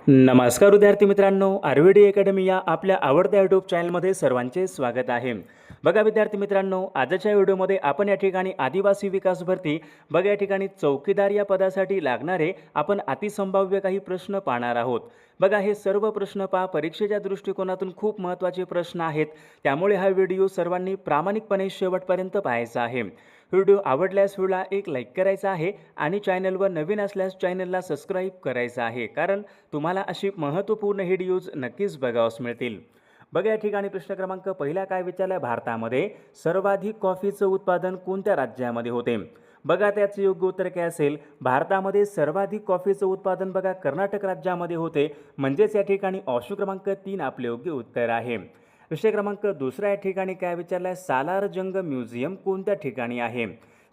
नमस्कार विद्यार्थी मित्रांनो, आरवीडी अकॅडमी या आपल्या आवडत्या यूट्यूब चॅनलमध्ये सर्वांचे स्वागत आहे. बघा विद्यार्थी मित्रांनो, आजच्या व्हिडिओमध्ये आपण या ठिकाणी आदिवासी विकास भरती बघा या ठिकाणी चौकीदार या पदासाठी लागणारे आपण अतिसंभाव्य काही प्रश्न पाहणार आहोत. बघा हे सर्व प्रश्न परीक्षेच्या दृष्टिकोनातून खूप महत्त्वाचे प्रश्न आहेत. त्यामुळे हा व्हिडिओ सर्वांनी प्रामाणिकपणे शेवटपर्यंत पाहायचा आहे. व्हिडिओ आवडल्यास व्हिडिओला एक लाईक करायचा आहे आणि चॅनलवर नवीन असल्यास चॅनलला सबस्क्राईब करायचं आहे, कारण तुम्हाला अशी महत्त्वपूर्ण व्हिडिओज नक्कीच बघावयास मिळतील. बघा या ठिकाणी प्रश्न क्रमांक पहिला काय विचारला, भारतामध्ये सर्वाधिक कॉफीचं उत्पादन कोणत्या राज्यामध्ये होते? बघा त्याचे योग्य उत्तर काय असेल, भारतामध्ये सर्वाधिक कॉफीचं उत्पादन बघा कर्नाटक राज्यामध्ये होते, म्हणजेच या ठिकाणी ऑप्शन क्रमांक 3 आपले योग्य उत्तर आहे. विषय क्रमांक दुसरा या ठिकाणी काय विचारला आहे, सालार जंग म्युझियम कोणत्या ठिकाणी आहे?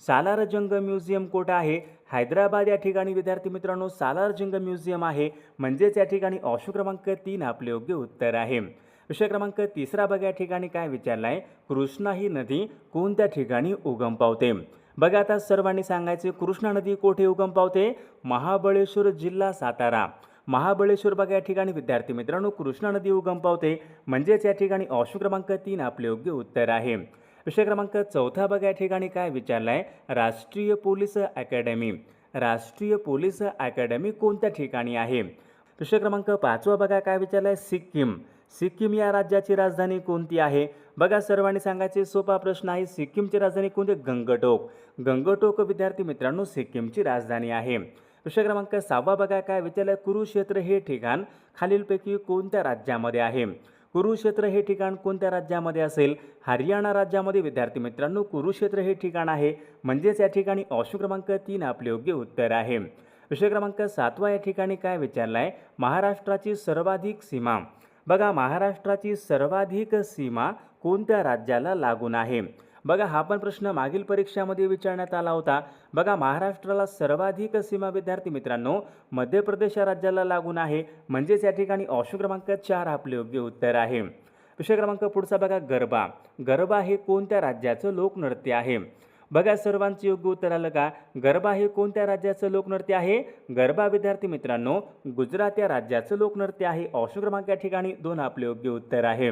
सालार जंग म्युझियम कुठे आहे? हैदराबाद या ठिकाणी विद्यार्थी मित्रांनो सालार जंग म्युझियम आहे, म्हणजेच या ठिकाणी ऑप्शन क्रमांक 3 आपले योग्य उत्तर आहे. विषय क्रमांक तिसरा बघा या ठिकाणी काय विचारला आहे, कृष्णा ही नदी कोणत्या ठिकाणी उगम पावते? बघा आता सर्वांनी सांगायचे, कृष्णा नदी कोठे उगम पावते? महाबळेश्वर जिल्हा सातारा. महाबळेश्वर बघा या ठिकाणी विद्यार्थी मित्रांनो कृष्णा नदी उगम पावते, म्हणजेच या ठिकाणी ऑप्शन क्रमांक 3 आपले योग्य उत्तर आहे. विषय क्रमांक चौथा बघा या ठिकाणी काय विचारला आहे, राष्ट्रीय पोलीस अकॅडमी. राष्ट्रीय पोलीस अकॅडमी कोणत्या ठिकाणी आहे? विषय क्रमांक 5 बघा काय विचारला आहे, सिक्कीम. सिक्कीम या राज्याची राजधानी कोणती आहे? बघा सर्वांनी सांगायचे, सोपा प्रश्न आहे. सिक्कीमची राजधानी कोणती? गंगटोक. गंगटोक विद्यार्थी मित्रांनो सिक्कीमची राजधानी आहे. विषय क्रमांक 6 बघा काय विचारलं, कुरुक्षेत्र हे ठिकाण खालीलपैकी कोणत्या राज्यामध्ये आहे? कुरुक्षेत्र हे ठिकाण कोणत्या राज्यामध्ये असेल? हरियाणा राज्यामध्ये विद्यार्थी मित्रांनो कुरुक्षेत्र हे ठिकाण आहे, म्हणजेच या ठिकाणी ऑप्शन क्रमांक 3 आपले योग्य उत्तर आहे. विषय क्रमांक 7 या ठिकाणी काय विचारला आहे, महाराष्ट्राची सर्वाधिक सीमा. बघा महाराष्ट्राची सर्वाधिक सीमा कोणत्या राज्याला लागून आहे? बघा हा पण प्रश्न मागील परीक्षामध्ये विचारण्यात आला होता. बघा महाराष्ट्राला सर्वाधिक सीमा विद्यार्थी मित्रांनो मध्य प्रदेश या राज्याला लागून आहे, म्हणजेच या ठिकाणी ऑप्शन क्रमांक 4 आपले योग्य उत्तर आहे. विषय क्रमांक पुढचा बघा, गरबा. गरबा हे कोणत्या राज्याचं लोकनृत्य आहे? बघा सर्वांचं योग्य उत्तर आलं का? गरबा हे कोणत्या राज्याचं लोकनृत्य आहे? गरबा विद्यार्थी मित्रांनो गुजरात या राज्याचं लोकनृत्य आहे. ऑप्शन क्रमांक या ठिकाणी 2 आपले योग्य उत्तर आहे.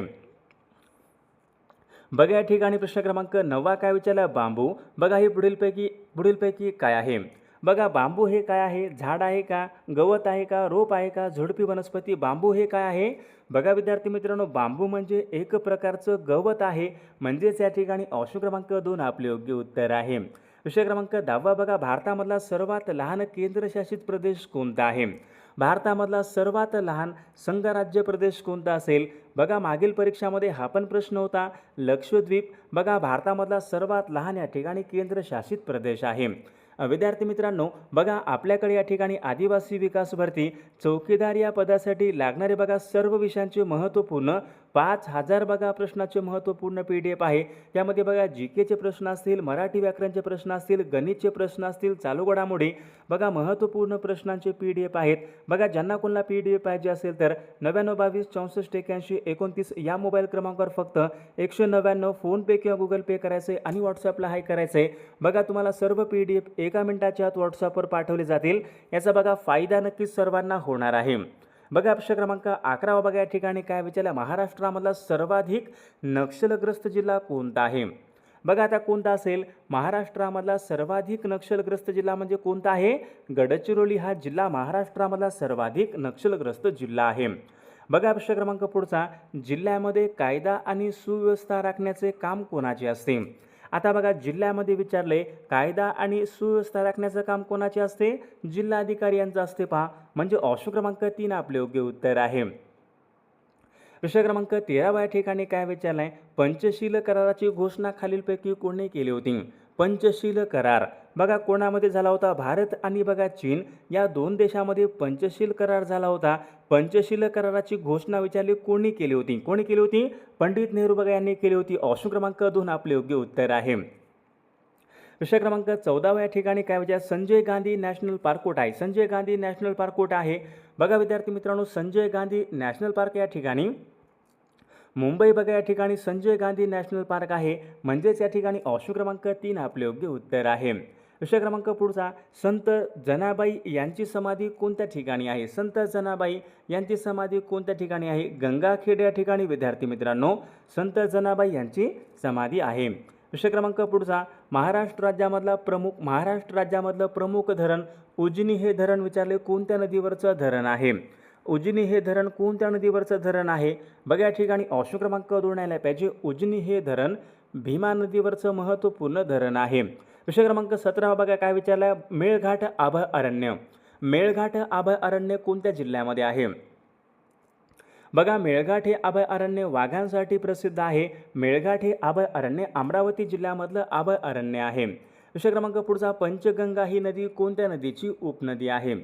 बघा या ठिकाणी प्रश्न क्रमांक 9 काय विचारला, बांबू. बघा हे पुढीलपैकी काय आहे? बघा बांबू हे काय आहे? झाड आहे का? गवत आहे का? रोप आहे का? झुडपी वनस्पती? बांबू हे काय आहे? बघा विद्यार्थी मित्रांनो बांबू म्हणजे एक प्रकारचं गवत आहे, म्हणजेच या ठिकाणी ऑप्शन क्रमांक 2 आपले योग्य उत्तर आहे. विषय क्रमांक 10 बघा, भारतामधला सर्वात लहान केंद्रशासित प्रदेश कोणता आहे? भारतामधला सर्वात लहान संघराज्य प्रदेश कोणता असेल? बघा मागील परीक्षामध्ये हा पण प्रश्न होता, लक्षद्वीप. बघा भारतामधला सर्वात लहान या ठिकाणी केंद्रशासित प्रदेश आहे. विद्यार्थी मित्रांनो बघा आपल्याकडे या ठिकाणी आदिवासी विकास भरती चौकीदार या पदासाठी लागणारे बघा सर्व विषयांचे महत्त्वपूर्ण 5000 बघा प्रश्नाचे महत्त्वपूर्ण PDF आहे. यामध्ये बघा जीकेचे प्रश्न असतील, मराठी व्याकरणचे प्रश्न असतील, गणितचे प्रश्न असतील, चालू घडामोडी बघा महत्त्वपूर्ण प्रश्नांचे PDF आहेत. बघा ज्यांना कोणाला PDF पाहिजे असेल तर 9922 64 81 29 या मोबाईल क्रमांकावर फक्त 199 फोनपे किंवा गुगल पे करायचे आणि व्हॉट्सअपला हाय करायचे. बघा तुम्हाला सर्व PDF 1 मिनिटाच्या आत व्हॉट्सअपवर पाठवले जातील. याचा बघा फायदा नक्कीच सर्वांना होणार आहे. बघा प्रश्न क्रमांक 11 बघा या ठिकाणी काय विचारलं, महाराष्ट्रामधला सर्वाधिक नक्षलग्रस्त जिल्हा कोणता आहे? बघा आता कोणता असेल, महाराष्ट्रामधला सर्वाधिक नक्षलग्रस्त जिल्हा म्हणजे कोणता आहे? गडचिरोली हा जिल्हा महाराष्ट्रामधला सर्वाधिक नक्षलग्रस्त जिल्हा आहे. बघा प्रश्न क्रमांक पुढचा, जिल्ह्यामध्ये कायदा आणि सुव्यवस्था राखण्याचे काम कोणाचे असते? आता बघा जिल्ह्यामध्ये विचारले, कायदा आणि सुव्यवस्था राखण्याचं काम कोणाचे असते? जिल्हाधिकारी यांचं असते पहा, म्हणजे ऑप्शन क्रमांक 3 आपले योग्य उत्तर आहे. विषय क्रमांक 13 या ठिकाणी काय विचारलं आहे, पंचशील कराराची घोषणा खालीलपैकी कोणी केली होती? पंचशील करार बघा कोणामध्ये झाला होता? भारत आणि बघा चीन या 2 देशामध्ये पंचशील करार झाला होता. पंचशील कराराची घोषणा विचारली कोणी केली होती? कोणी केली होती? पंडित नेहरू बघा यांनी केली होती. ऑप्शन क्रमांक 2 आपले योग्य उत्तर आहे. विषय क्रमांक 14 या ठिकाणी काय विचार, संजय गांधी नॅशनल पार्क कुठे आहे? संजय गांधी नॅशनल पार्क कुठे आहे? बघा विद्यार्थी मित्रांनो संजय गांधी नॅशनल पार्क या ठिकाणी मुंबई बघा या ठिकाणी संजय गांधी नॅशनल पार्क आहे, म्हणजेच या ठिकाणी ऑप्शन क्रमांक 3 आपले योग्य उत्तर आहे. विषय क्रमांक पुढचा, संत जनाबाई यांची समाधी कोणत्या ठिकाणी आहे? संत जनाबाई यांची समाधी कोणत्या ठिकाणी आहे? गंगाखेड या ठिकाणी विद्यार्थी मित्रांनो संत जनाबाई यांची समाधी आहे. विषय क्रमांक पुढचा, महाराष्ट्र राज्यामधलं प्रमुख धरण उजनी हे धरण विचारले कोणत्या नदीवरचं धरण आहे? उजनी हे धरण कोणत्या नदीवरचं धरण आहे? बघा या ठिकाणी ऑप्शन क्रमांक 2 आला पाहिजे. उजनी हे धरण भीमा नदीवरचं महत्त्वपूर्ण धरण आहे. विषय क्रमांक 17 बघा काय विचारलं, मेळघाट अभयारण्य. मेळघाट अभयारण्य कोणत्या जिल्ह्यामध्ये आहे? बघा मेळघाट हे अभयारण्य वाघांसाठी प्रसिद्ध आहे. मेळघाट हे अभयारण्य अमरावती जिल्ह्यामधलं अभयारण्य आहे. विषय क्रमांक पुढचा, पंचगंगा ही नदी कोणत्या नदीची उपनदी आहे?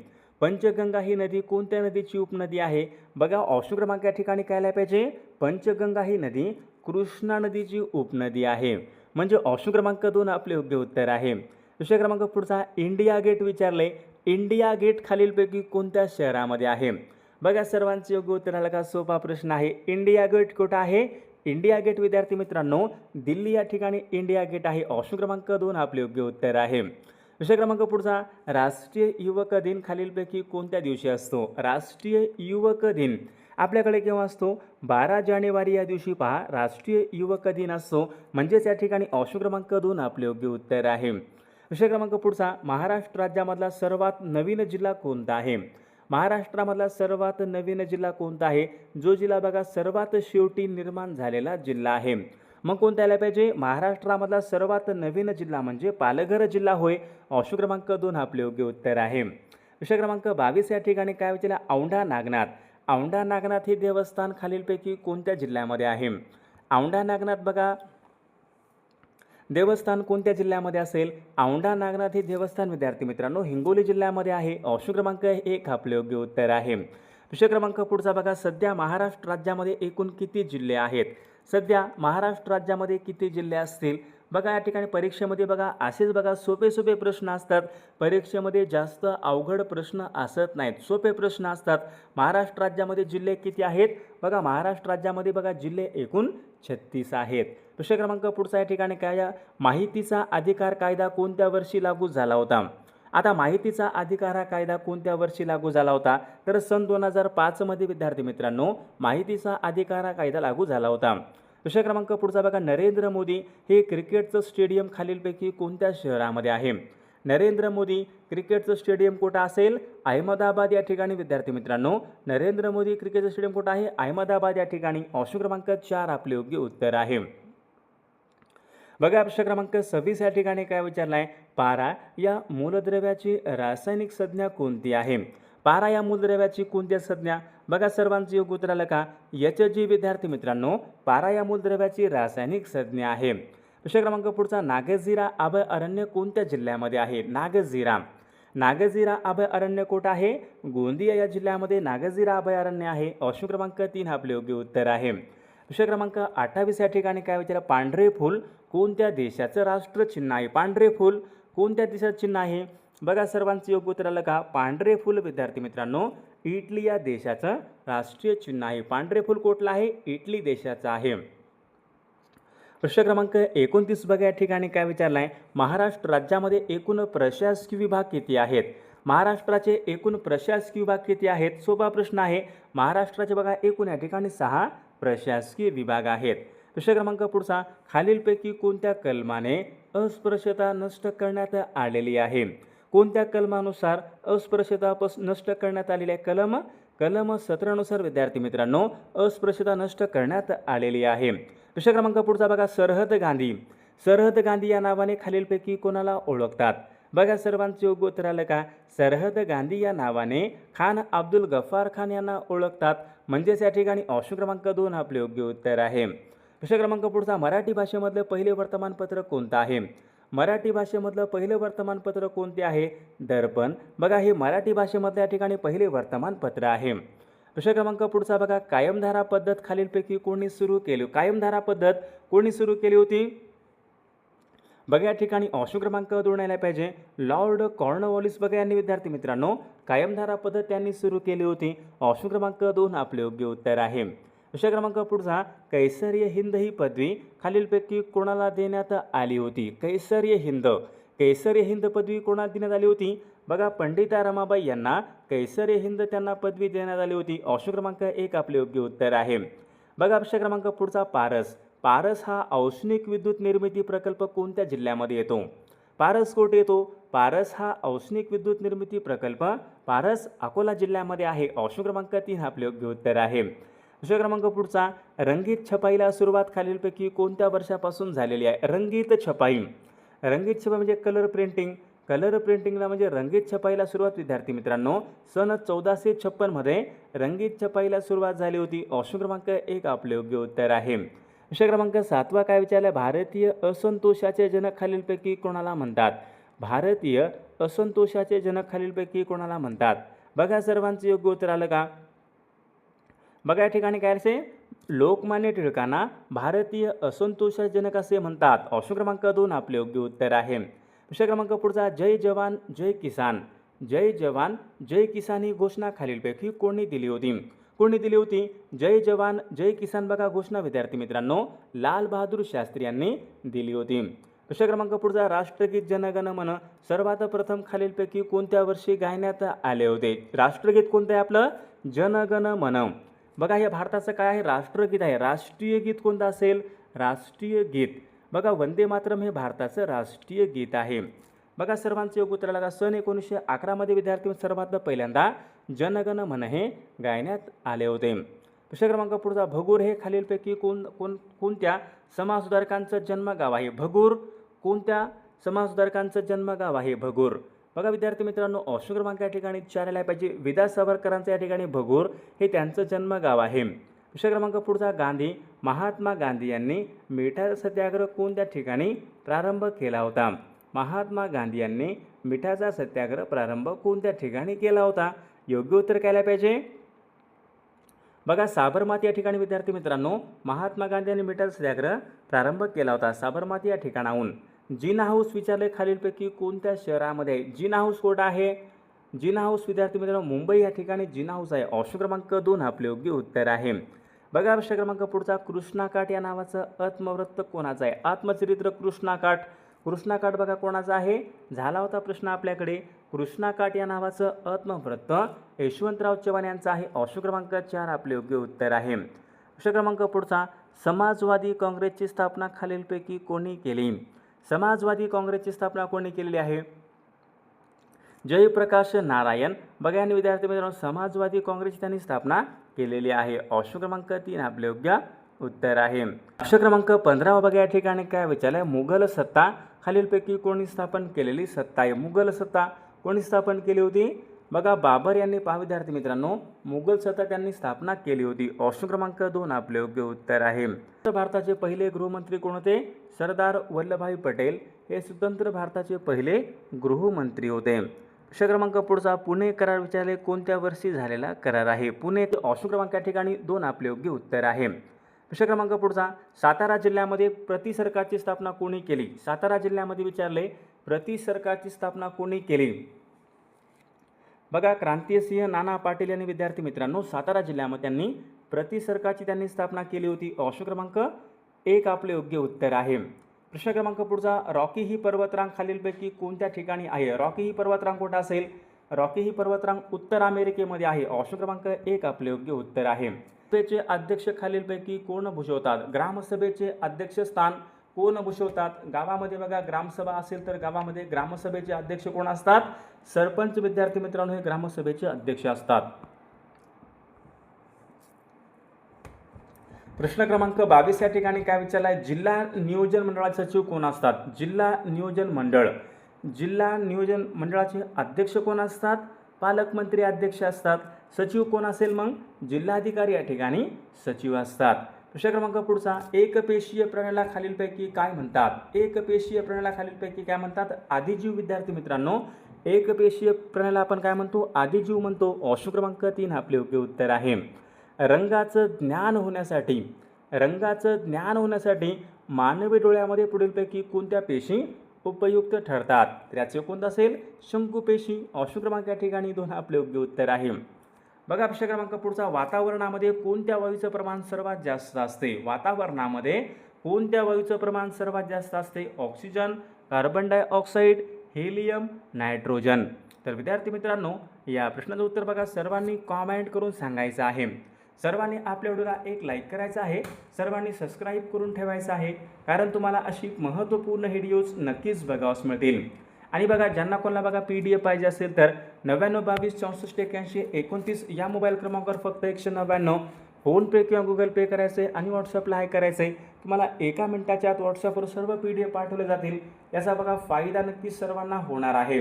पंचगंगा ही नदी कोणत्या नदीची उपनदी आहे? बघा ऑप्शन क्रमांक या ठिकाणी काय आला पाहिजे, पंचगंगा ही नदी कृष्णा नदीची उपनदी आहे. म्हणजे ऑप्शन क्रमांक 2 आपले योग्य उत्तर आहे. विषय क्रमांक पुढचा, इंडिया गेट विचारले. इंडिया गेट खालीलपैकी कोणत्या शहरामध्ये आहे? बघा सर्वांचे योग्य उत्तर आलं का? सोपा प्रश्न आहे. इंडिया गेट कुठं आहे? इंडिया गेट विद्यार्थी मित्रांनो दिल्ली या ठिकाणी इंडिया गेट आहे. ऑप्शन क्रमांक 2 आपले योग्य उत्तर आहे. विषय क्रमांक पुढचा, राष्ट्रीय युवक दिन खालीलपैकी कोणत्या दिवशी असतो? राष्ट्रीय युवक दिन आपल्याकडे केव्हा असतो? 12 जानेवारी या दिवशी पहा राष्ट्रीय युवक दिन असतो. म्हणजेच या ठिकाणी ऑप्शन क्रमांक 2 आपले योग्य उत्तर आहे. विषय क्रमांक पुढचा, महाराष्ट्र राज्यामधला सर्वात नवीन जिल्हा कोणता आहे? महाराष्ट्रामधला सर्वात नवीन जिल्हा कोणता आहे? जो जिल्हा बघा सर्वात शेवटी निर्माण झालेला जिल्हा आहे. मग कोणता आला पाहिजे? महाराष्ट्रामधला सर्वात नवीन जिल्हा म्हणजे पालघर जिल्हा होय. ऑप्शन क्रमांक 2 आपले योग्य उत्तर आहे. विषय क्रमांक 22 या ठिकाणी काय विचारलं, औंढा नागनाथ. औंढा नागनाथ हे देवस्थान खालीलपैकी कोणत्या जिल्ह्यामध्ये आहे? औंढा नागनाथ बघा देवस्थान कोणत्या जिल्ह्यामध्ये असेल? औंढा नागनाथ हे देवस्थान विद्यार्थी मित्रांनो हिंगोली जिल्ह्यामध्ये आहे. ऑप्शन क्रमांक 1 आपले योग्य उत्तर आहे. विषय क्रमांक पुढचा बघा, सध्या महाराष्ट्र राज्यामध्ये एकूण किती जिल्हे आहेत? सध्या महाराष्ट्र राज्यामध्ये किती जिल्हे असतील? बघा या ठिकाणी परीक्षेमध्ये बघा असेच बघा सोपे प्रश्न असतात. परीक्षेमध्ये जास्त अवघड प्रश्न असत नाहीत, सोपे प्रश्न असतात. महाराष्ट्र राज्यामध्ये जिल्हे किती आहेत? बघा महाराष्ट्र राज्यामध्ये बघा जिल्हे एकूण 36 आहेत. विषय क्रमांक पुढचा या ठिकाणी काय, माहितीचा अधिकार कायदा कोणत्या वर्षी लागू झाला होता? आता माहितीचा अधिकार हा कायदा कोणत्या वर्षी लागू झाला होता? तर सन 2005 मध्ये विद्यार्थी मित्रांनो माहितीचा अधिकार हा कायदा लागू झाला होता. विषय क्रमांक पुढचा बघा, नरेंद्र मोदी हे क्रिकेटचं स्टेडियम खालीलपैकी कोणत्या शहरामध्ये आहे? नरेंद्र मोदी क्रिकेटचं स्टेडियम कुठं असेल? अहमदाबाद या ठिकाणी विद्यार्थी मित्रांनो नरेंद्र मोदी क्रिकेटचं स्टेडियम कुठं आहे? अहमदाबाद या ठिकाणी. ऑप्शन क्रमांक 4 आपले योग्य उत्तर आहे. बघा प्रश्न क्रमांक 26 या ठिकाणी काय विचारलं आहे, पारा या मूलद्रव्याची रासायनिक संज्ञा कोणती आहे? पारा या मूलद्रव्याची कोणती संज्ञा? बघा सर्वांचं योग्य उत्तर आलं का? HG विद्यार्थी मित्रांनो पारा या मूलद्रव्याची रासायनिक संज्ञा आहे. विषय क्रमांक पुढचा, नागझिरा अभयारण्य कोणत्या जिल्ह्यामध्ये आहे? नागझिरा अभयारण्य कुठं आहे? गोंदिया या जिल्ह्यामध्ये नागझिरा अभयारण्य आहे. ऑप्शन क्रमांक 3 आपले योग्य उत्तर आहे. विषय क्रमांक 28 या ठिकाणी काय विचारलं, पांढरे फूल कोणत्या देशाचं राष्ट्रचिन्ह आहे? पांढरे फूल कोणत्या देशाचं चिन्ह आहे? बघा सर्वांचं योग्य उत्तर आलं का? पांढरे फूल विद्यार्थी मित्रांनो इटली या देशाचं राष्ट्रीय चिन्ह आहे. पांढरे फूल कुठलं आहे? इटली देशाचं आहे. प्रश्न क्रमांक 29 बघा या ठिकाणी काय विचारलं आहे, महाराष्ट्र राज्यामध्ये एकूण प्रशासकीय विभाग किती आहेत? महाराष्ट्राचे एकूण प्रशासकीय विभाग किती आहेत? सोपा प्रश्न आहे. महाराष्ट्राचे बघा एकूण या ठिकाणी 6 प्रशासकीय विभाग आहेत. विषय क्रमांक पुढचा, खालीलपैकी कोणत्या कलमाने अस्पृश्यता नष्ट करण्यात आलेली आहे? कोणत्या कलमानुसार अस्पृश्यता नष्ट करण्यात आलेली आहे? कलम 17 नुसार विद्यार्थी मित्रांनो अस्पृश्यता नष्ट करण्यात आलेली आहे. विषय क्रमांक पुढचा बघा, सरहद गांधी या नावाने खालीलपैकी कोणाला ओळखतात? बघा सर्वांचे योग्य उत्तर आलं का? सरहद गांधी या नावाने खान अब्दुल गफ्फार खान यांना ओळखतात. म्हणजेच या ठिकाणी ऑप्शन क्रमांक 2 आपले योग्य उत्तर आहे. विषय क्रमांक पुढचा, मराठी भाषेमधलं पहिले वर्तमानपत्र कोणतं आहे? मराठी भाषेमधलं पहिलं वर्तमानपत्र कोणते आहे? दर्पण. बघा हे मराठी भाषेमधल्या या ठिकाणी पहिले वर्तमानपत्र आहे. विषय क्रमांक पुढचा बघा, कायमधारा पद्धत खालीलपैकी कोणी सुरू केली? कायमधारा पद्धत कोणी सुरू केली होती? बघा या ठिकाणी ऑप्शन क्रमांक 2 आला पाहिजे. लॉर्ड कॉर्नवॉलिस बघा यांनी विद्यार्थी मित्रांनो कायमधारा पद्धत त्यांनी सुरू केली होती. ऑप्शन क्रमांक 2 आपले योग्य उत्तर आहे. विषय क्रमांक पुढचा, कैसर्य हिंद ही पदवी खालीलपैकी कोणाला देण्यात आली होती? कैसर्य कैसर ए हिंद पदवी कोणाला देण्यात आली होती? बघा पंडिता रमाबाई यांना कैसर ए हिंद त्यांना पदवी देण्यात आली होती. ऑप्शन क्रमांक 1 आपले योग्य उत्तर आहे. बघा प्रश्न क्रमांक पुढचा पारस. पारस हा औष्णिक विद्युत निर्मिती प्रकल्प कोणत्या जिल्ह्यामध्ये येतो? पारस कोठे येतो? पारस हा औष्णिक विद्युत निर्मिती प्रकल्प पारस अकोला जिल्ह्यामध्ये आहे. ऑप्शन क्रमांक 3 आपले योग्य उत्तर आहे. प्रश्न क्रमांक पुढचा रंगीत छपाईला सुरुवात खालीलपैकी कोणत्या वर्षापासून झालेली आहे? रंगीत छपाई. रंगीत छपाई म्हणजे कलर प्रिंटिंग. कलर प्रिंटिंगला म्हणजे रंगीत छपाईला सुरुवात विद्यार्थी मित्रांनो सन 1456 मध्ये रंगीत छपाईला सुरुवात झाली होती. ऑप्शन क्रमांक 1 आपले योग्य उत्तर आहे. प्रश्न क्रमांक 7 काय विचारला? भारतीय असंतोषाचे जनक खालीलपैकी कोणाला म्हणतात? भारतीय असंतोषाचे जनक खालीलपैकी कोणाला म्हणतात? बघा सर्वांचं योग्य उत्तर आलं का? बघा या ठिकाणी काय असे लोकमान्य टिळकांना भारतीय असंतोषाचे जनक असे म्हणतात. ऑप्शन क्रमांक 2 आपले योग्य उत्तर आहे. प्रश्न क्रमांक पुढचा जय जवान जय किसान. जय जवान जय किसान ही घोषणा खालीलपैकी कोणी दिली होती? कोणी दिली होती? जय जवान जय किसान बघा घोषणा विद्यार्थी मित्रांनो लाल बहादूर शास्त्री यांनी दिली होती. प्रश्न क्रमांक पुढचा राष्ट्रगीत जनगण मन सर्वात प्रथम खालीलपैकी कोणत्या वर्षी गायण्यात आले होते? राष्ट्रगीत कोणतं आहे आपलं? जनगण मन. बघा हे भारताचं काय आहे? राष्ट्रगीत आहे. राष्ट्रीय गीत कोणतं असेल? राष्ट्रीय गीत. बघा वंदे मातरम हे भारताचं राष्ट्रीय गीत आहे. बघा सर्वांचे योग्य उत्तर लागा. सन 1911 मध्ये विद्यार्थी सर्वात पहिल्यांदा जनगण मन हे गायण्यात आले होते. प्रश्न क्रमांक पुढचा भगूर हे खालीलपैकी कोणत्या समाजसुधारकांचं जन्मगाव आहे? भगूर कोणत्या समाजसुधारकांचं जन्मगाव आहे? भगूर. बघा विद्यार्थी मित्रांनो ऑप्शन क्रमांक या ठिकाणी 4 आला पाहिजे. विदा सावरकरांचं या ठिकाणी भगूर हे त्यांचं जन्मगाव आहे. प्रश्न क्रमांक पुढचा गांधी. महात्मा गांधी यांनी मिठाचा सत्याग्रह कोणत्या ठिकाणी प्रारंभ केला होता? महात्मा गांधी यांनी मिठाचा सत्याग्रह प्रारंभ कोणत्या ठिकाणी केला होता? योग्य उत्तर काय पाहिजे? बघा साबरमती या ठिकाणी विद्यार्थी मित्रांनो महात्मा गांधी यांनी मिठाचा सत्याग्रह प्रारंभ केला होता साबरमती या ठिकाणाहून. जिना हाऊस विचारले खालीलपैकी कोणत्या शहरामध्ये? जिना हाऊस कोठे आहे? जिना हाऊस विद्यार्थी मित्रांनो मुंबई या ठिकाणी जिना हाऊस आहे. ऑप्शन क्रमांक 2 आपले योग्य उत्तर आहे. बघा प्रश्न क्रमांक पुढचा कृष्णाकाठ या नावाचं आत्मवृत्त कोणाचं आहे? आत्मचरित्र कृष्णाकाठ. कृष्णाकाठ बघा कोणाचा आहे? झाला होता प्रश्न आपल्याकडे. कृष्णाकाठ या नावाचं आत्मवृत्त यशवंतराव चव्हाण यांचं आहे. ऑप्शन क्रमांक 4 आपले योग्य उत्तर आहे. प्रश्न क्रमांक पुढचा समाजवादी काँग्रेसची स्थापना खालीलपैकी कोणी केली? समाजवादी काँग्रेसची स्थापना कोणी केलेली आहे? जयप्रकाश नारायण. बघा यांनी विद्यार्थी मित्रांनो समाजवादी काँग्रेसची त्यांनी स्थापना केलेली आहे. ऑप्शन क्रमांक 3 आपले योग्य उत्तर आहे. प्रश्न क्रमांक 15 बघा या ठिकाणी काय विचारलं? मुघल सत्ता खालीलपैकी कोणी स्थापन केलेली सत्ता आहे? मुघल सत्ता कोणी स्थापन केली होती? बघा बाबर यांनी पहा विद्यार्थी मित्रांनो मुघल सत्ता त्यांनी स्थापना केली होती. ऑप्शन क्रमांक 2 आपले योग्य उत्तर आहे. भारताचे पहिले गृहमंत्री कोण होते? सरदार वल्लभभाई पटेल हे स्वतंत्र भारताचे पहिले गृहमंत्री होते. प्रश्न क्रमांक पुढचा पुणे करार विचारले कोणत्या वर्षी झालेला करार आहे? पुणे. ऑप्शन क्रमांक या ठिकाणी 2 आपले योग्य उत्तर आहे. प्रश्न क्रमांक पुढचा सातारा जिल्ह्यामध्ये प्रति सरकारची स्थापना कोणी केली? सातारा जिल्ह्यामध्ये विचारले प्रति सरकारची स्थापना कोणी केली? बघा क्रांतिसिंह नाना पाटील यांनी विद्यार्थी मित्रांनो सातारा जिल्ह्यामध्ये त्यांनी प्रति सरकारची त्यांनी स्थापना केली होती. ऑप्शन क्रमांक 1 आपले योग्य उत्तर आहे. प्रश्न क्रमांक पुढचा रॉकी ही पर्वतरांग खालीलपैकी कोणत्या ठिकाणी आहे? रॉकी ही पर्वतरांग कुठे असेल? रॉकी ही पर्वतरांग उत्तर अमेरिकेमध्ये आहे. ऑप्शन क्रमांक 1 आपले योग्य उत्तर आहे. सभेचे अध्यक्ष खालीलपैकी कोण भूषवतात? ग्रामसभेचे अध्यक्षस्थान कोण भूषवतात? गावामध्ये बघा ग्रामसभा असेल तर गावामध्ये ग्रामसभेचे अध्यक्ष कोण असतात? सरपंच विद्यार्थी मित्रांनो हे ग्रामसभेचे अध्यक्ष असतात. प्रश्न क्रमांक 22 या ठिकाणी काय विचारला आहे? जिल्हा नियोजन मंडळाचे सचिव कोण असतात? जिल्हा नियोजन मंडळ. जिल्हा नियोजन मंडळाचे अध्यक्ष कोण असतात? पालकमंत्री अध्यक्ष असतात. सचिव कोण असेल मग? जिल्हाधिकारी या ठिकाणी सचिव असतात. प्रश्न क्रमांक पुढचा एकपेशीय प्राण्याला खालीलपैकी काय म्हणतात? एकपेशीय प्राण्याला खालीलपैकी काय म्हणतात? आदिजीव विद्यार्थी मित्रांनो एकपेशीय प्राण्याला आपण काय म्हणतो? आदिजीव म्हणतो. ऑप्शन क्रमांक 3 आपले योग्य उत्तर आहे. रंगाचं ज्ञान होण्यासाठी मानवी डोळ्यामध्ये पुढीलपैकी कोणत्या पेशी उपयुक्त ठरतात? त्याचे कोणतं असेल? शंकुपेशी. ऑप्शन क्रमांक या ठिकाणी 2 आपले योग्य उत्तर आहे. बघा प्रश्न क्रमांक पुढचा वातावरणामध्ये कोणत्या वायूचं प्रमाण सर्वात जास्त असते? वातावरणामध्ये कोणत्या वायूचं प्रमाण सर्वात जास्त असते? Oxygen, carbon dioxide, helium, nitrogen. तर विद्यार्थी मित्रांनो, या प्रश्नाचं उत्तर बघा सर्वांनी कॉमेंट करून सांगायचं आहे. सर्वांनी आपल्या व्हिडिओला एक लाईक करायचं आहे, सर्वांनी सबस्क्राईब करून ठेवायचं आहे, कारण तुम्हाला अशी महत्त्वपूर्ण व्हिडिओज नक्कीच बघावयास मिळतील. आणि बघा ज्यांना कोणाला बघा PDF पाहिजे असेल तर 99 22 64 81 29 या मोबाईल क्रमांकावर फक्त 199 फोनपे किंवा गुगल पे करायचं आहे आणि व्हॉट्सअपला हाय करायचं आहे. तुम्हाला 1 मिनिटाच्या आत व्हॉट्सअपवर सर्व PDF पाठवले जातील. याचा बघा फायदा नक्कीच सर्वांना होणार आहे.